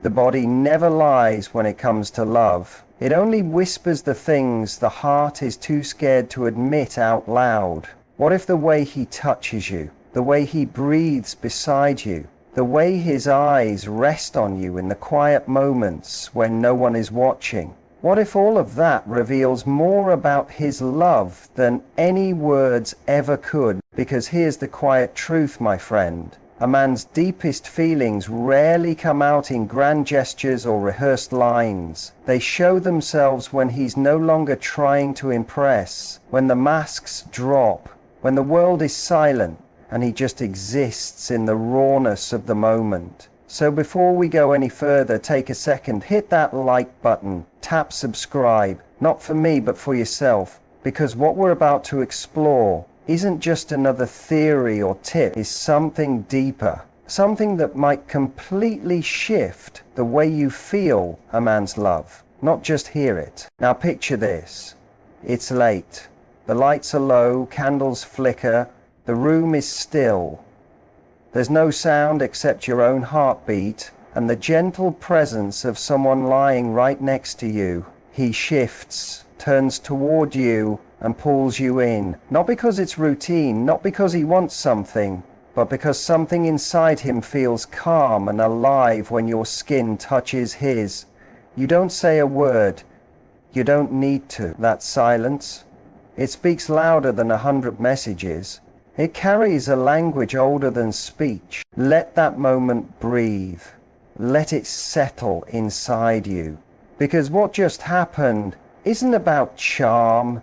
The body never lies when it comes to love. It only whispers the things the heart is too scared to admit out loud. What if the way he touches you, the way he breathes beside you, the way his eyes rest on you in the quiet moments when no one is watching? What if all of that reveals more about his love than any words ever could? Because here's the quiet truth, my friend. A man's deepest feelings rarely come out in grand gestures or rehearsed lines. They show themselves when he's no longer trying to impress, when the masks drop, when the world is silent, and he just exists in the rawness of the moment. So before we go any further, take a second, hit that like button, tap subscribe, not for me but for yourself, because what we're about to explore isn't just another theory or tip, it's something deeper, something that might completely shift the way you feel a man's love, not just hear it. Now picture this. It's late. The lights are low, candles flicker, the room is still. There's no sound except your own heartbeat and the gentle presence of someone lying right next to you. He shifts, turns toward you, and pulls you in, not because it's routine, not because he wants something, but because something inside him feels calm and alive when your skin touches his. You don't say a word. You don't need to. That silence, it speaks louder than 100 messages. It carries a language older than speech. Let that moment breathe. Let it settle inside you. Because what just happened isn't about charm.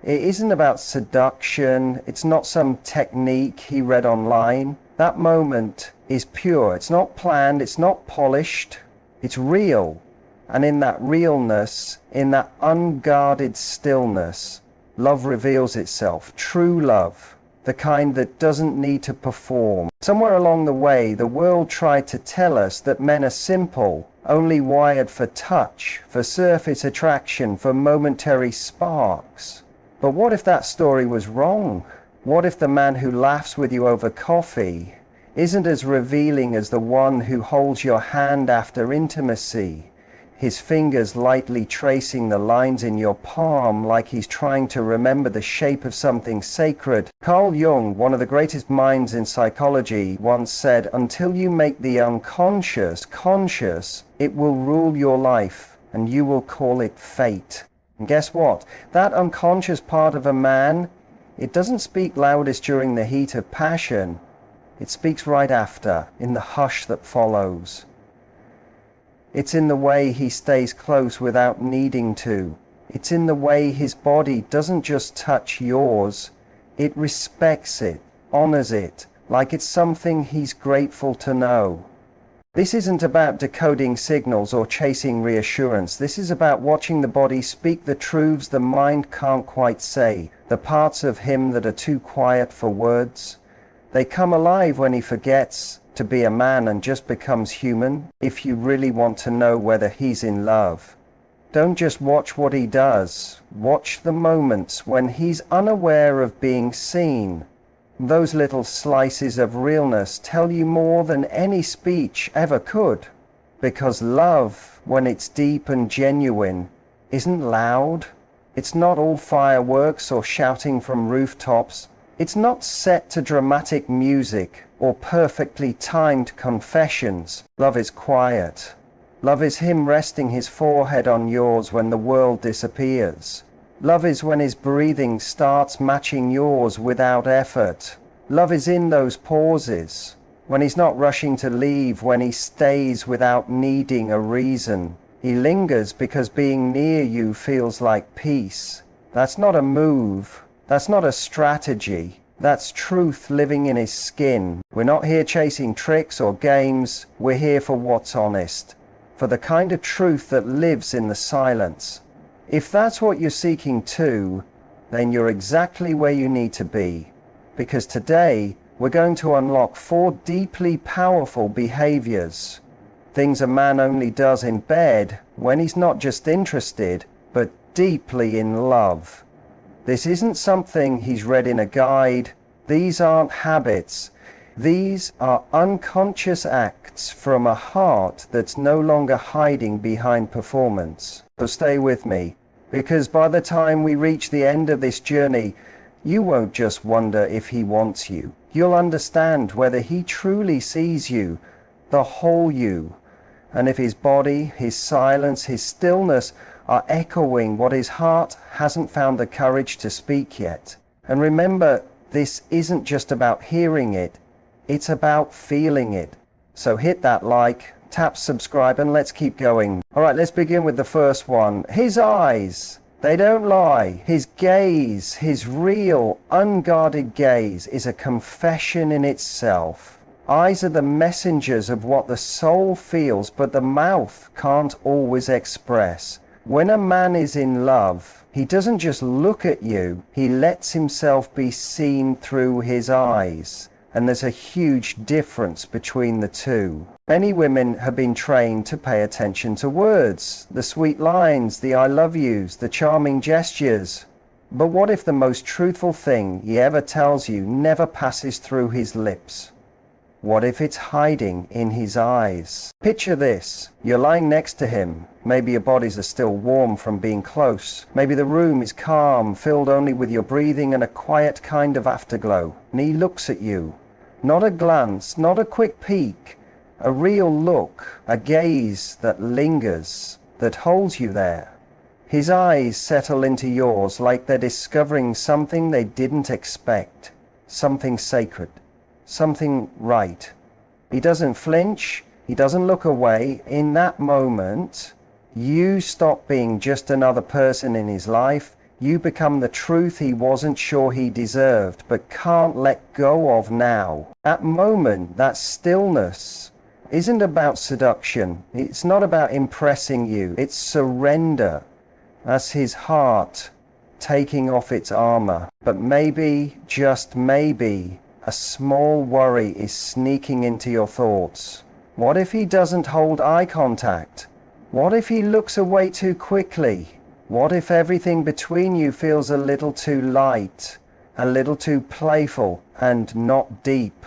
It isn't about seduction. It's not some technique he read online. That moment is pure. It's not planned. It's not polished. It's real. And in that realness, in that unguarded stillness, love reveals itself. True love. The kind that doesn't need to perform. Somewhere along the way, the world tried to tell us that men are simple, only wired for touch, for surface attraction, for momentary sparks. But what if that story was wrong? What if the man who laughs with you over coffee isn't as revealing as the one who holds your hand after intimacy, his fingers lightly tracing the lines in your palm like he's trying to remember the shape of something sacred? Carl Jung, one of the greatest minds in psychology, once said, "Until you make the unconscious conscious, it will rule your life, and you will call it fate." And guess what? That unconscious part of a man, it doesn't speak loudest during the heat of passion. It speaks right after, in the hush that follows. It's in the way he stays close without needing to. It's in the way his body doesn't just touch yours. It respects it, honors it, like it's something he's grateful to know. This isn't about decoding signals or chasing reassurance. This is about watching the body speak the truths the mind can't quite say, the parts of him that are too quiet for words. They come alive when he forgets to be a man and just becomes human. If you really want to know whether he's in love, don't just watch what he does. Watch the moments when he's unaware of being seen. Those little slices of realness tell you more than any speech ever could. Because love, when it's deep and genuine, isn't loud. It's not all fireworks or shouting from rooftops. It's not set to dramatic music or perfectly timed confessions. Love is quiet. Love is him resting his forehead on yours when the world disappears. Love is when his breathing starts matching yours without effort. Love is in those pauses, when he's not rushing to leave, when he stays without needing a reason. He lingers because being near you feels like peace. That's not a move. That's not a strategy. That's truth living in his skin. We're not here chasing tricks or games. We're here for what's honest, for the kind of truth that lives in the silence. If that's what you're seeking too, then you're exactly where you need to be. Because today, we're going to unlock 4 deeply powerful behaviors. Things a man only does in bed when he's not just interested, but deeply in love. This isn't something he's read in a guide. These aren't habits. These are unconscious acts from a heart that's no longer hiding behind performance. So stay with me, because by the time we reach the end of this journey, you won't just wonder if he wants you. You'll understand whether he truly sees you, the whole you, and if his body, his silence, his stillness are echoing what his heart hasn't found the courage to speak yet. And remember, this isn't just about hearing it, it's about feeling it. So hit that like, tap subscribe, and let's keep going. All right, let's begin with the first one. His eyes, they don't lie. His gaze, his real, unguarded gaze, is a confession in itself. Eyes are the messengers of what the soul feels, but the mouth can't always express. When a man is in love, he doesn't just look at you, he lets himself be seen through his eyes. And there's a huge difference between the two. Many women have been trained to pay attention to words, the sweet lines, the I love yous, the charming gestures. But what if the most truthful thing he ever tells you never passes through his lips? What if it's hiding in his eyes? Picture this. You're lying next to him. Maybe your bodies are still warm from being close. Maybe the room is calm, filled only with your breathing and a quiet kind of afterglow. And he looks at you. Not a glance, not a quick peek. A real look, a gaze that lingers, that holds you there. His eyes settle into yours like they're discovering something they didn't expect. Something sacred. Something right. He doesn't flinch, he doesn't look away. In that moment, you stop being just another person in his life. You become the truth he wasn't sure he deserved, but can't let go of now. That moment, that stillness, isn't about seduction. It's not about impressing you. It's surrender. That's his heart taking off its armor. But maybe, just maybe, a small worry is sneaking into your thoughts. What if he doesn't hold eye contact? What if he looks away too quickly? What if everything between you feels a little too light, a little too playful, and not deep?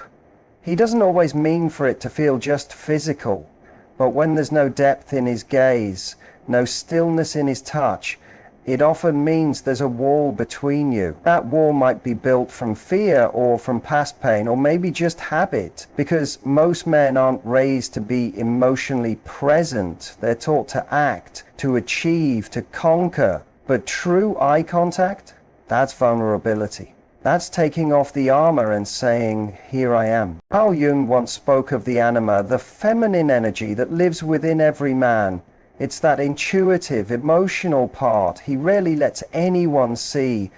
He doesn't always mean for it to feel just physical, but when there's no depth in his gaze, no stillness in his touch, it often means there's a wall between you. That wall might be built from fear or from past pain, or maybe just habit, because most men aren't raised to be emotionally present. They're taught to act, to achieve, to conquer. But true eye contact, that's vulnerability. That's taking off the armor and saying, here I am. Carl Jung once spoke of the anima, the feminine energy that lives within every man. It's that intuitive, emotional part he rarely lets anyone see.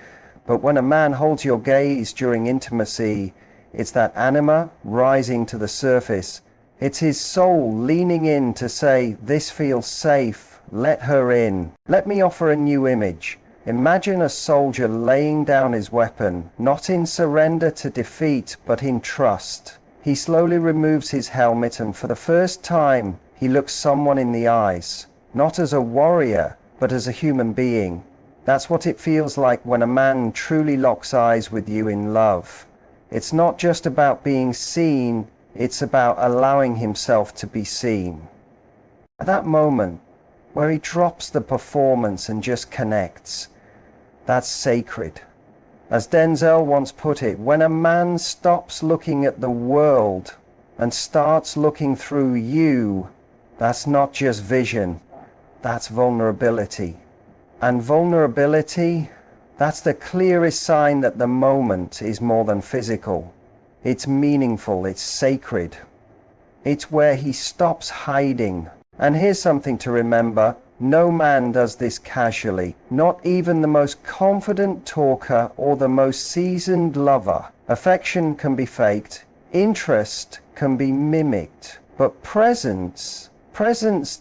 But when a man holds your gaze during intimacy, it's that anima rising to the surface. It's his soul leaning in to say, this feels safe, let her in. Let me offer a new image. Imagine a soldier laying down his weapon, not in surrender to defeat, but in trust. He slowly removes his helmet, and for the first time, he looks someone in the eyes. Not as a warrior, but as a human being. That's what it feels like when a man truly locks eyes with you in love. It's not just about being seen, it's about allowing himself to be seen. At that moment, where he drops the performance and just connects, that's sacred. As Denzel once put it, when a man stops looking at the world and starts looking through you, that's not just vision. That's vulnerability. And vulnerability, that's the clearest sign that the moment is more than physical. It's meaningful, it's sacred. It's where he stops hiding. And here's something to remember. No man does this casually. Not even the most confident talker or the most seasoned lover. Affection can be faked. Interest can be mimicked. But presence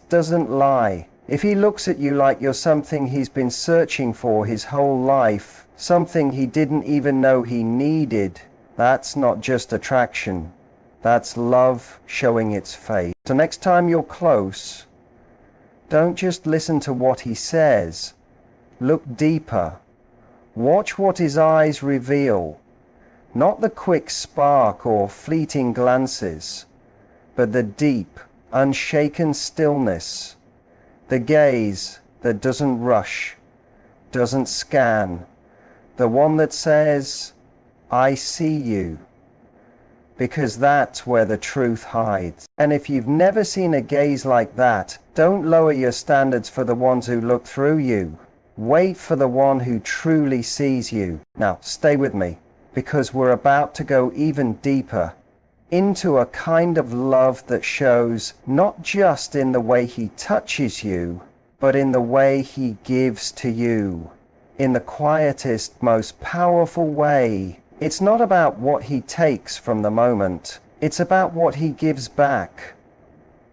doesn't lie. If he looks at you like you're something he's been searching for his whole life, something he didn't even know he needed, that's not just attraction. That's love showing its face. So next time you're close, don't just listen to what he says. Look deeper. Watch what his eyes reveal. Not the quick spark or fleeting glances, but the deep, unshaken stillness, the gaze that doesn't rush, doesn't scan, the one that says, I see you. Because that's where the truth hides. And if you've never seen a gaze like that, don't lower your standards for the ones who look through you. Wait for the one who truly sees you. Now, stay with me, because we're about to go even deeper into a kind of love that shows not just in the way he touches you, but in the way he gives to you. In the quietest, most powerful way. It's not about what he takes from the moment. It's about what he gives back.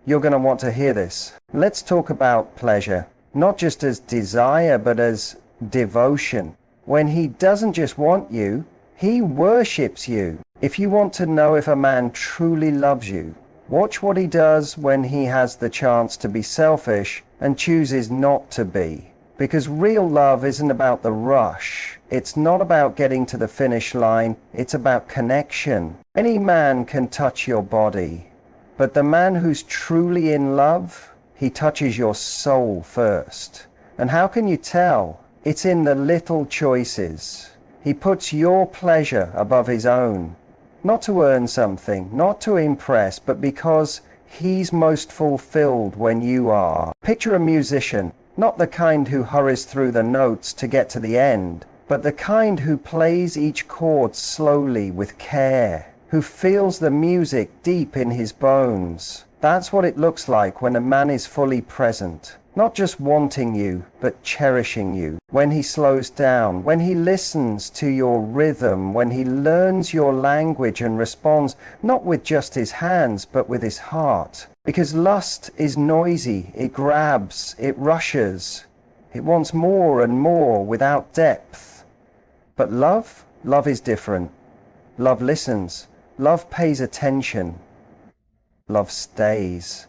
You're going to want to hear this. Let's talk about pleasure. Not just as desire, but as devotion. When he doesn't just want you, he worships you. If you want to know if a man truly loves you, watch what he does when he has the chance to be selfish and chooses not to be. Because real love isn't about the rush. It's not about getting to the finish line. It's about connection. Any man can touch your body, but the man who's truly in love, he touches your soul first. And how can you tell? It's in the little choices. He puts your pleasure above his own. Not to earn something, not to impress, but because he's most fulfilled when you are. Picture a musician. Not the kind who hurries through the notes to get to the end, but the kind who plays each chord slowly with care, who feels the music deep in his bones. That's what it looks like when a man is fully present, not just wanting you, but cherishing you. When he slows down, when he listens to your rhythm, when he learns your language and responds not with just his hands, but with his heart. Because lust is noisy, it grabs, it rushes, it wants more and more without depth. But love is different. Love listens, love pays attention, love stays.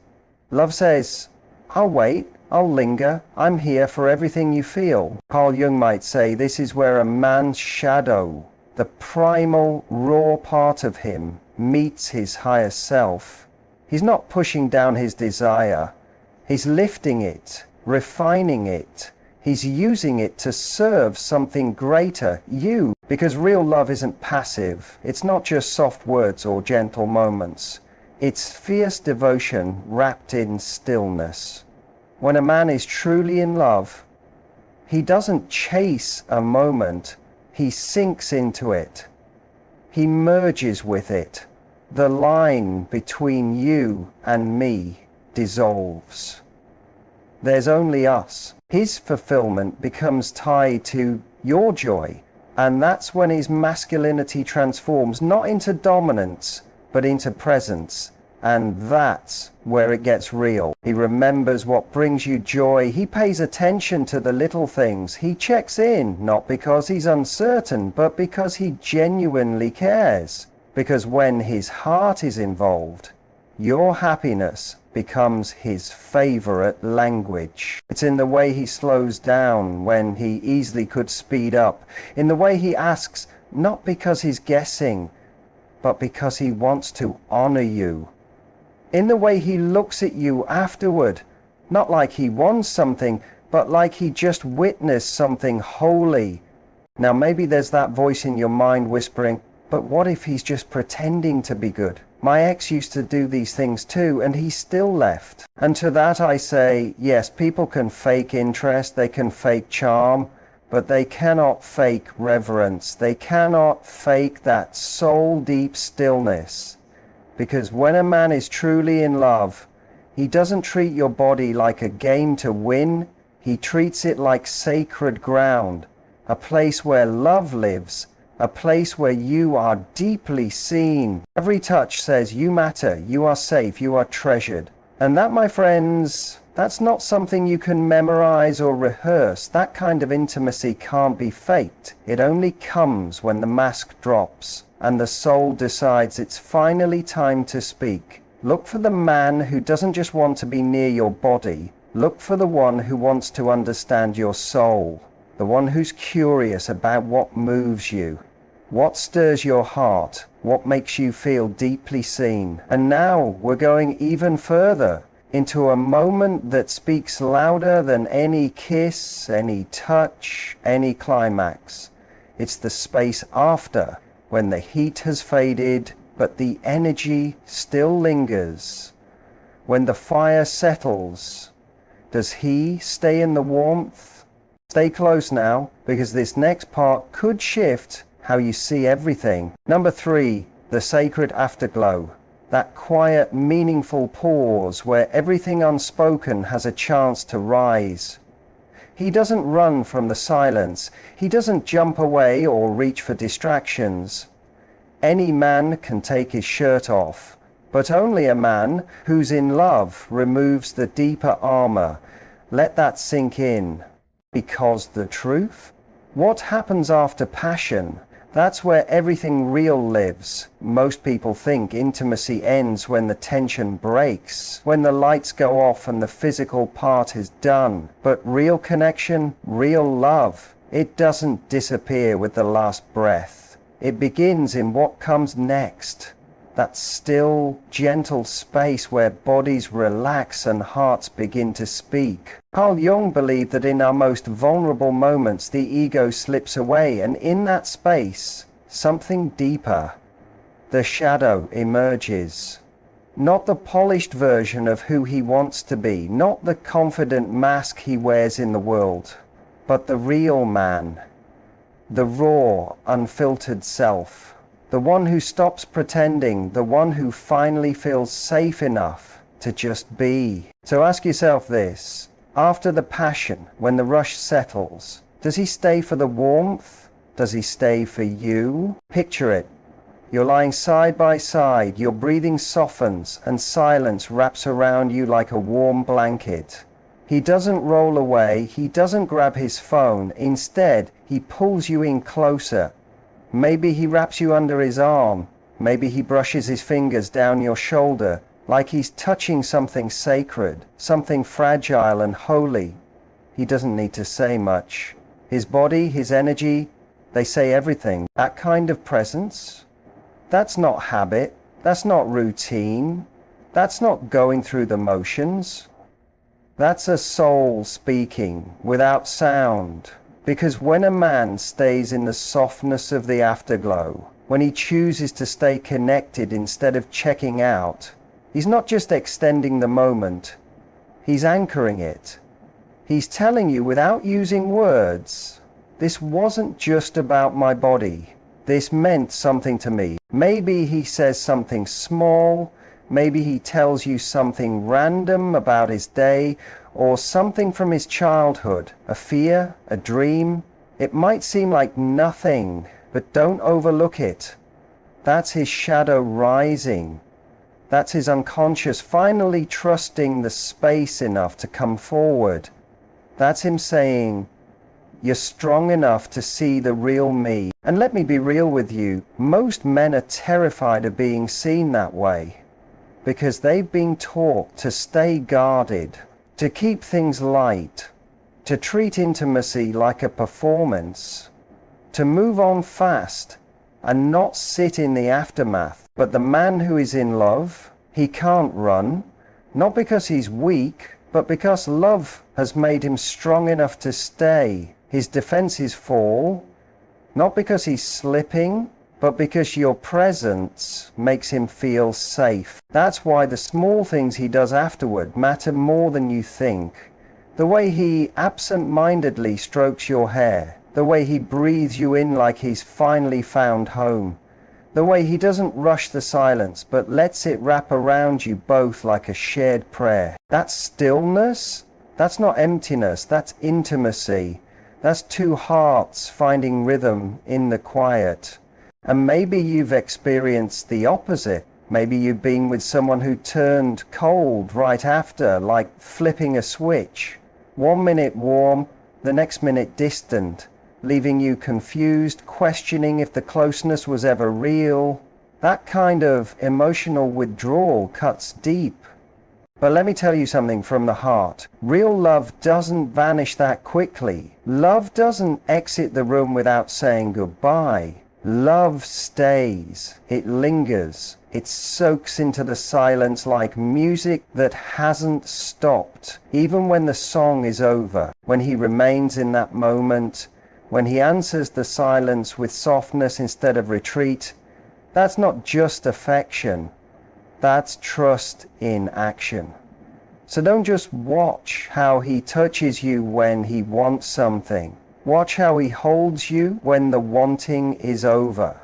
Love says, I'll wait, I'll linger, I'm here for everything you feel. Carl Jung might say this is where a man's shadow, the primal, raw part of him, meets his higher self. He's not pushing down his desire. He's lifting it, refining it. He's using it to serve something greater, you. Because real love isn't passive. It's not just soft words or gentle moments. It's fierce devotion wrapped in stillness. When a man is truly in love, he doesn't chase a moment. He sinks into it. He merges with it. The line between you and me dissolves. There's only us. His fulfillment becomes tied to your joy, and that's when his masculinity transforms not into dominance, but into presence, and that's where it gets real. He remembers what brings you joy. He pays attention to the little things. He checks in, not because he's uncertain, but because he genuinely cares. Because when his heart is involved, your happiness becomes his favorite language. It's in the way he slows down when he easily could speed up. In the way he asks, not because he's guessing, but because he wants to honor you. In the way he looks at you afterward, not like he wants something, but like he just witnessed something holy. Now maybe there's that voice in your mind whispering, but what if he's just pretending to be good? My ex used to do these things too, and he still left. And to that I say, yes, people can fake interest, they can fake charm, but they cannot fake reverence. They cannot fake that soul-deep stillness. Because when a man is truly in love, he doesn't treat your body like a game to win. He treats it like sacred ground, a place where love lives, a place where you are deeply seen. Every touch says you matter, you are safe, you are treasured. And that, my friends, that's not something you can memorize or rehearse. That kind of intimacy can't be faked. It only comes when the mask drops and the soul decides it's finally time to speak. Look for the man who doesn't just want to be near your body. Look for the one who wants to understand your soul, the one who's curious about what moves you. What stirs your heart? What makes you feel deeply seen? And now we're going even further into a moment that speaks louder than any kiss, any touch, any climax. It's the space after, when the heat has faded, but the energy still lingers. When the fire settles, does he stay in the warmth? Stay close now, because this next part could shift how you see everything. Number 3, the sacred afterglow. That quiet, meaningful pause where everything unspoken has a chance to rise. He doesn't run from the silence. He doesn't jump away or reach for distractions. Any man can take his shirt off, but only a man who's in love removes the deeper armor. Let that sink in. Because the truth? What happens after passion? That's where everything real lives. Most people think intimacy ends when the tension breaks, when the lights go off and the physical part is done. But real connection, real love, it doesn't disappear with the last breath. It begins in what comes next. That still, gentle space where bodies relax and hearts begin to speak. Carl Jung believed that in our most vulnerable moments the ego slips away, and in that space, something deeper, the shadow, emerges. Not the polished version of who he wants to be, not the confident mask he wears in the world, but the real man, the raw, unfiltered self. The one who stops pretending, the one who finally feels safe enough to just be. So ask yourself this, after the passion, when the rush settles, does he stay for the warmth? Does he stay for you? Picture it. You're lying side by side, your breathing softens, and silence wraps around you like a warm blanket. He doesn't roll away, he doesn't grab his phone, instead he pulls you in closer. Maybe he wraps you under his arm. Maybe he brushes his fingers down your shoulder, like he's touching something sacred, something fragile and holy. He doesn't need to say much. His body, his energy, they say everything. That kind of presence, that's not habit, that's not routine, that's not going through the motions. That's a soul speaking without sound. Because when a man stays in the softness of the afterglow, when he chooses to stay connected instead of checking out, he's not just extending the moment, he's anchoring it. He's telling you without using words, this wasn't just about my body, this meant something to me. Maybe he says something small, maybe he tells you something random about his day, or something from his childhood, a fear, a dream. It might seem like nothing, but don't overlook it. That's his shadow rising. That's his unconscious finally trusting the space enough to come forward. That's him saying, you're strong enough to see the real me. And let me be real with you, most men are terrified of being seen that way, because they've been taught to stay guarded, to keep things light, to treat intimacy like a performance, to move on fast and not sit in the aftermath. But the man who is in love, he can't run, not because he's weak, but because love has made him strong enough to stay. His defenses fall, not because he's slipping, but because your presence makes him feel safe. That's why the small things he does afterward matter more than you think. The way he absent-mindedly strokes your hair, the way he breathes you in like he's finally found home, the way he doesn't rush the silence but lets it wrap around you both like a shared prayer. That's stillness. That's not emptiness, that's intimacy. That's two hearts finding rhythm in the quiet. And maybe you've experienced the opposite. Maybe you've been with someone who turned cold right after, like flipping a switch. 1 minute warm, the next minute distant, leaving you confused, questioning if the closeness was ever real. That kind of emotional withdrawal cuts deep. But let me tell you something from the heart. Real love doesn't vanish that quickly. Love doesn't exit the room without saying goodbye. Love stays, it lingers, it soaks into the silence like music that hasn't stopped, even when the song is over, when he remains in that moment, when he answers the silence with softness instead of retreat. That's not just affection, that's trust in action. So don't just watch how he touches you when he wants something. Watch how he holds you when the wanting is over.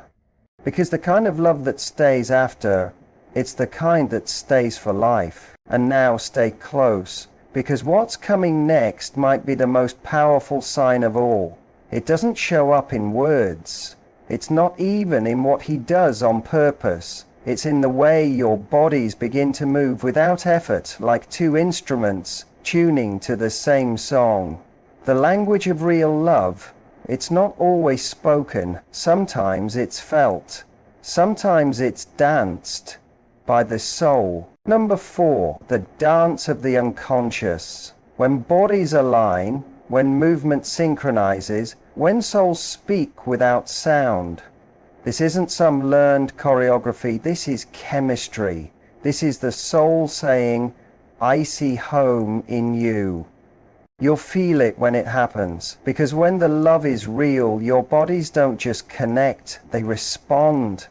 Because the kind of love that stays after, it's the kind that stays for life. And now stay close, because what's coming next might be the most powerful sign of all. It doesn't show up in words. It's not even in what he does on purpose. It's in the way your bodies begin to move without effort, like two instruments tuning to the same song. The language of real love, it's not always spoken. Sometimes it's felt. Sometimes it's danced by the soul. Number 4, the dance of the unconscious. When bodies align, when movement synchronizes, when souls speak without sound. This isn't some learned choreography, this is chemistry. This is the soul saying, I see home in you. You'll feel it when it happens, because when the love is real, your bodies don't just connect, they respond.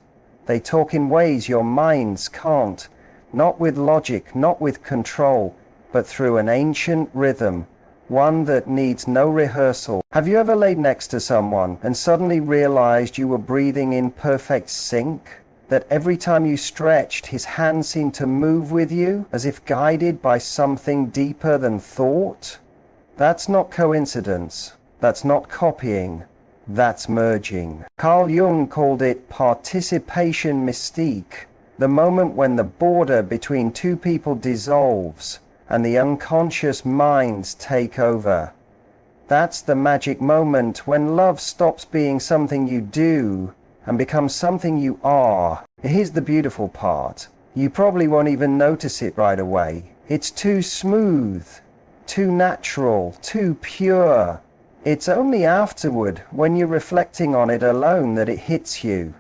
They talk in ways your minds can't, not with logic, not with control, but through an ancient rhythm, one that needs no rehearsal. Have you ever laid next to someone and suddenly realized you were breathing in perfect sync? That every time you stretched, his hand seemed to move with you, as if guided by something deeper than thought? That's not coincidence. That's not copying. That's merging. Carl Jung called it participation mystique, the moment when the border between two people dissolves and the unconscious minds take over. That's the magic moment when love stops being something you do and becomes something you are. Here's the beautiful part. You probably won't even notice it right away. It's too smooth, too natural, too pure. It's only afterward, when you're reflecting on it alone, that it hits you.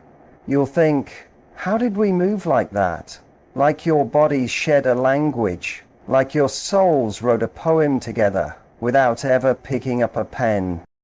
You'll think, how did we move like that? Like your bodies shed a language, like your souls wrote a poem together without ever picking up a pen.